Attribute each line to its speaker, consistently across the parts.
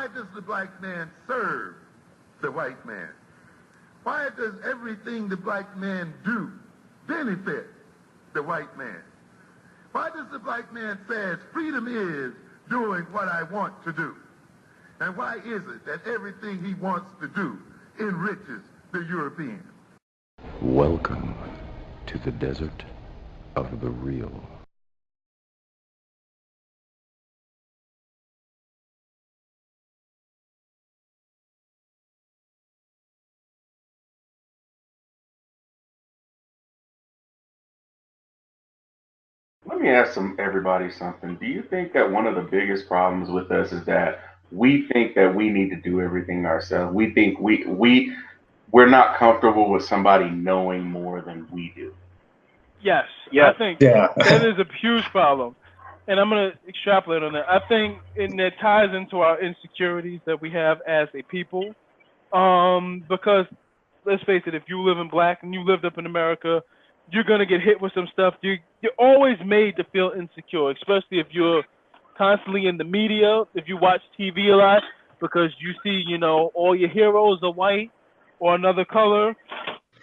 Speaker 1: Why does the black man serve the white man? Why does everything the black man do benefit the white man? Why does the black man say freedom is doing what I want to do? And why is it that everything he wants to do enriches the European?
Speaker 2: Welcome to the desert of the real.
Speaker 3: Let me ask everybody something. Do you think that one of the biggest problems with us is that we think that we need to do everything ourselves? We think we're not comfortable with somebody knowing more than we do.
Speaker 4: Yes. I think that is a huge problem. And I'm going to extrapolate on that. I think it ties into our insecurities that we have as a people. Because, let's face it, if you live in black and you lived up in America, you're going to get hit with some stuff. You're always made to feel insecure, especially if you're constantly in the media, if you watch TV a lot, because you see, all your heroes are white or another color.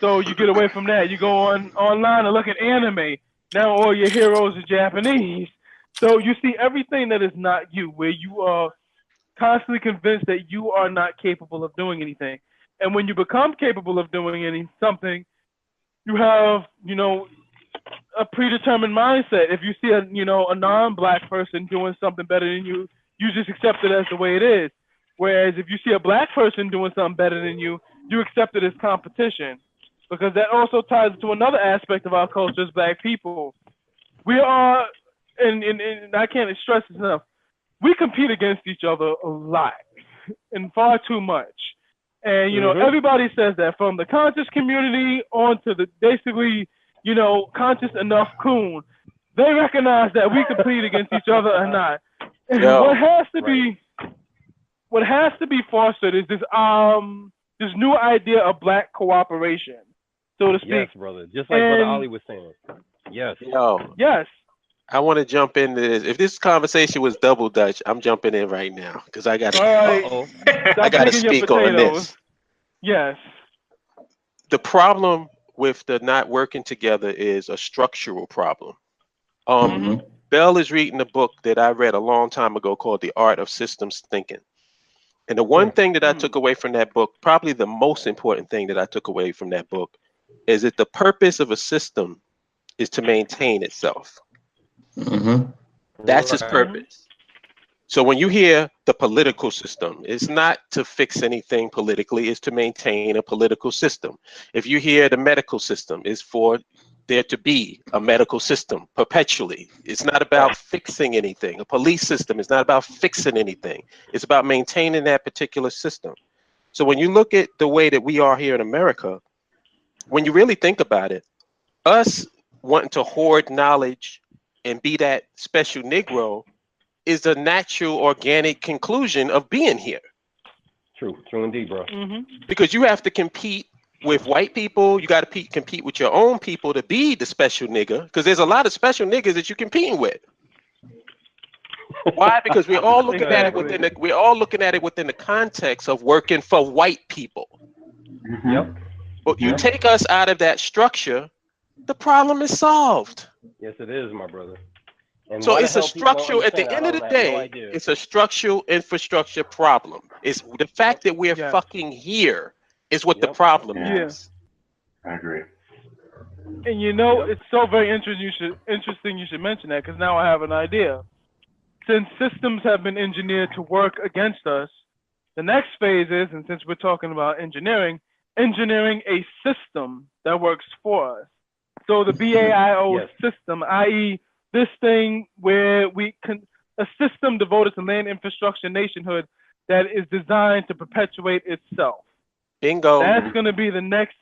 Speaker 4: So you get away from that. You go online and look at anime. Now all your heroes are Japanese. So you see everything that is not you, where you are constantly convinced that you are not capable of doing anything. And when you become capable of doing something, you have, a predetermined mindset. If you see a non-black person doing something better than you, you just accept it as the way it is. Whereas if you see a black person doing something better than you, you accept it as competition. Because that also ties to another aspect of our culture as black people. We are, and I can't stress this enough, we compete against each other a lot and far too much. And, everybody says that, from the conscious community on to the basically, conscious enough coon. They recognize that we compete against each other or not. And what has to be fostered is this new idea of black cooperation, so to speak.
Speaker 5: Yes, brother. Just like Brother Ollie was saying. Yes.
Speaker 4: Yes.
Speaker 6: I want to jump into this. If this conversation was double Dutch, I'm jumping in right now because I got to. I got to speak on this.
Speaker 4: Yes.
Speaker 6: The problem with the not working together is a structural problem. Bell is reading a book that I read a long time ago called The Art of Systems Thinking. And the one thing that I took away from that book, probably the most important thing that I took away from that book, is that the purpose of a system is to maintain itself. That's its purpose. So when you hear the political system, it's not to fix anything politically, it's to maintain a political system. If you hear the medical system, it's for there to be a medical system perpetually. It's not about fixing anything. A police system is not about fixing anything. It's about maintaining that particular system. So when you look at the way that we are here in America, when you really think about it, us wanting to hoard knowledge and be that special Negro is a natural, organic conclusion of being here.
Speaker 5: True indeed, bro.
Speaker 6: Because you have to compete with white people. You got to compete with your own people to be the special nigga. Because there's a lot of special niggas that you're competing with. Why? Because we're all looking at it within the context of working for white people. But you take us out of that structure, the problem is solved.
Speaker 5: Yes, it is, my brother. And
Speaker 6: so it's a structural, at the end of the day, it's a structural infrastructure problem. It's the fact that we're fucking here is what the problem is.
Speaker 3: I agree.
Speaker 4: And it's so very interesting you should mention that, because now I have an idea. Since systems have been engineered to work against us, the next phase is, and since we're talking about engineering a system that works for us. So the BAIO system, i.e., this thing where a system devoted to land infrastructure nationhood that is designed to perpetuate itself.
Speaker 6: Bingo.
Speaker 4: That's going to be the next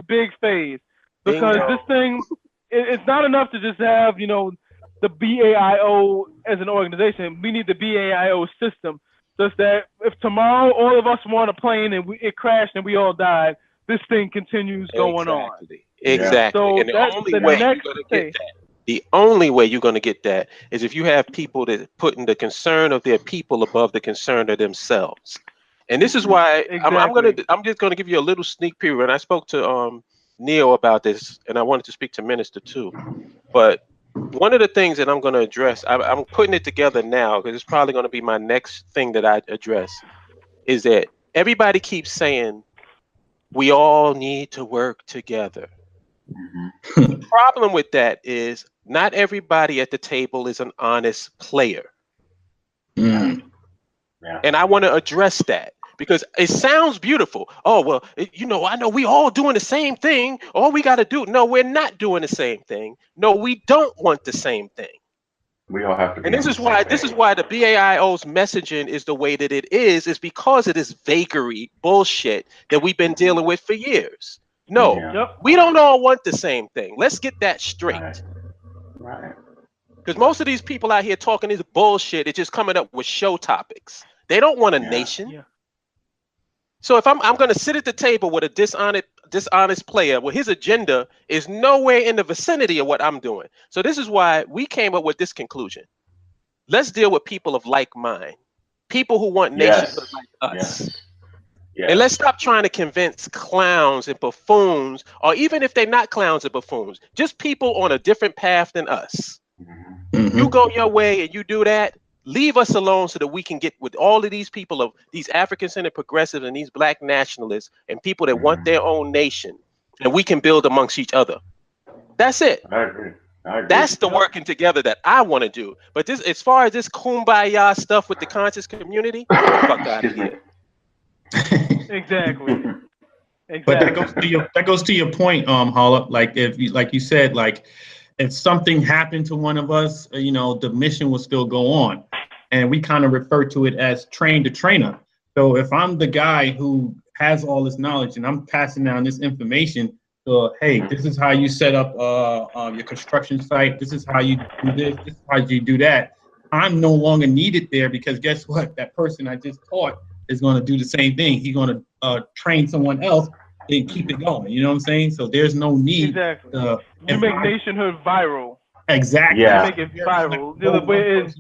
Speaker 4: big phase, because this thing, it's not enough to just have, the BAIO as an organization. We need the BAIO system, just that if tomorrow all of us were on a plane and it crashed and we all died, this thing continues going on.
Speaker 6: Exactly.
Speaker 4: So
Speaker 6: and the
Speaker 4: that's
Speaker 6: only
Speaker 4: the
Speaker 6: way
Speaker 4: next
Speaker 6: you're going to get that The only way you're going to get that is if you have people that putting the concern of their people above the concern of themselves. And this is why I'm just going to give you a little sneak preview. And I spoke to Neil about this, and I wanted to speak to Minister too. But one of the things that I'm going to address, I'm putting it together now because it's probably going to be my next thing that I address, is that everybody keeps saying we all need to work together. The problem with that is not everybody at the table is an honest player.
Speaker 3: Yeah.
Speaker 6: And I want to address that because it sounds beautiful. Oh, well, I know we all doing the same thing. All we got to do. No, we're not doing the same thing. No, we don't want the same thing.
Speaker 3: We all have to be.
Speaker 6: And this is why the BAIO's messaging is the way that it is because of this vagary bullshit that we've been dealing with for years. No, we don't all want the same thing. Let's get that straight.
Speaker 3: Right.
Speaker 6: Because most of these people out here talking this bullshit is just coming up with show topics. They don't want a nation. Yeah. So if I'm going to sit at the table with a dishonest player, well, his agenda is nowhere in the vicinity of what I'm doing. So this is why we came up with this conclusion. Let's deal with people of like mind, people who want nationhood like us.
Speaker 3: Yes. Yes.
Speaker 6: And let's stop trying to convince clowns and buffoons, or even if they're not clowns and buffoons, just people on a different path than us. Mm-hmm. You go your way and you do that. Leave us alone so that we can get with all of these people, of these African-centered progressives and these black nationalists and people that want their own nation, and we can build amongst each other. That's it.
Speaker 3: I agree.
Speaker 6: That's the working together that I want to do. But this, as far as this kumbaya stuff with the conscious community, fuck out of here.
Speaker 4: Exactly.
Speaker 7: But that goes to your point, Holip. Like you said, if something happened to one of us, the mission will still go on, and we kind of refer to it as train the trainer. So if I'm the guy who has all this knowledge and I'm passing down this information, hey, this is how you set up your construction site. This is how you do this. This is how you do that. I'm no longer needed there because guess what? That person I just taught is going to do the same thing. He's going to train someone else and keep it going. You know what I'm saying? So there's no need.
Speaker 4: Exactly. You make nationhood viral.
Speaker 7: Exactly.
Speaker 3: Yeah.
Speaker 4: You make it viral. The other way is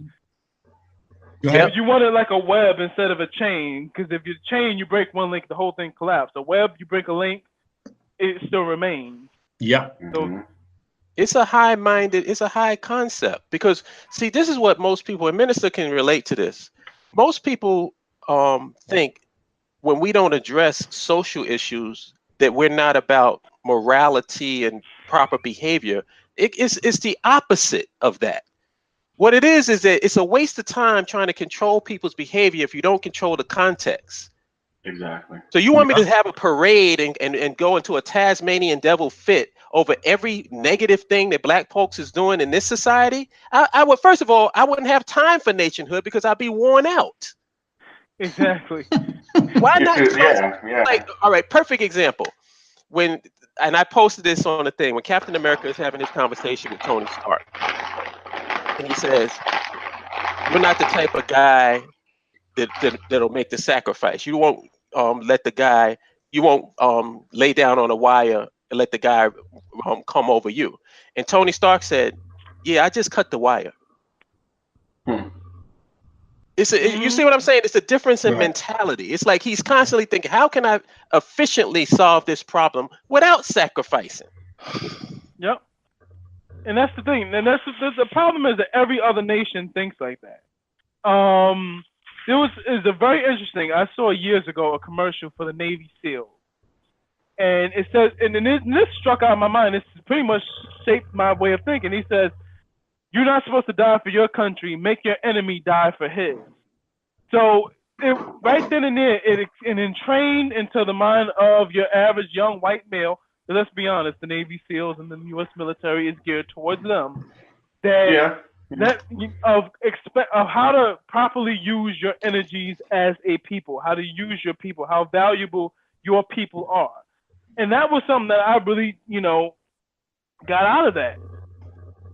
Speaker 4: you want it like a web instead of a chain. Because if you chain, you break one link, the whole thing collapses. A web, you break a link, it still remains.
Speaker 7: Yeah.
Speaker 4: So
Speaker 6: it's a high concept because see, this is what most people, and Minister can relate to this. Most people think when we don't address social issues that we're not about morality and proper behavior. It's the opposite of that. What it is that it's a waste of time trying to control people's behavior if you don't control the context.
Speaker 3: Exactly.
Speaker 6: So you want me to have a parade and go into a Tasmanian devil fit over every negative thing that black folks is doing in this society? I would, first of all, I wouldn't have time for nationhood because I'd be worn out.
Speaker 4: Exactly.
Speaker 6: Why not?
Speaker 3: Yeah.
Speaker 6: Like, all right, perfect example. And I posted this on the thing when Captain America is having this conversation with Tony Stark, and he says, "You're not the type of guy that'll make the sacrifice. You won't you won't lay down on a wire and let the guy come over you." And Tony Stark said, "Yeah, I just cut the wire." You see what I'm saying? It's a difference in mentality. It's like he's constantly thinking, how can I efficiently solve this problem without sacrificing?
Speaker 4: Yep. And that's the thing. And that's the problem is that every other nation thinks like that. It's a very interesting. I saw years ago a commercial for the Navy SEALs, and it says, and this struck out my mind. This pretty much shaped my way of thinking. He says, "You're not supposed to die for your country. Make your enemy die for his." So right then and there, it entrained into the mind of your average young white male. So let's be honest, the Navy SEALs and the U.S. military is geared towards them. Of how to properly use your energies as a people, how to use your people, how valuable your people are, and that was something that I really, got out of that.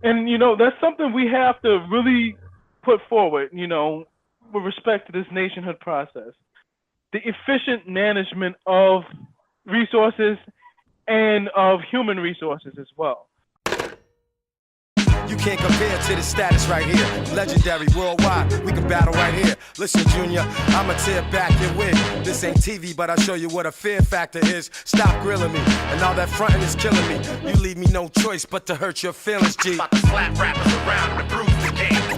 Speaker 4: And, that's something we have to really put forward, with respect to this nationhood process. The efficient management of resources and of human resources as well.
Speaker 8: You can't compare to the status right here. Legendary worldwide, we can battle right here. Listen, Junior, I'ma tear back your wig. This ain't TV, but I'll show you what a fear factor is. Stop grilling me, and all that frontin' is killing me. You leave me no choice but to hurt your feelings, G.
Speaker 9: About to slap rappers around and improve the game.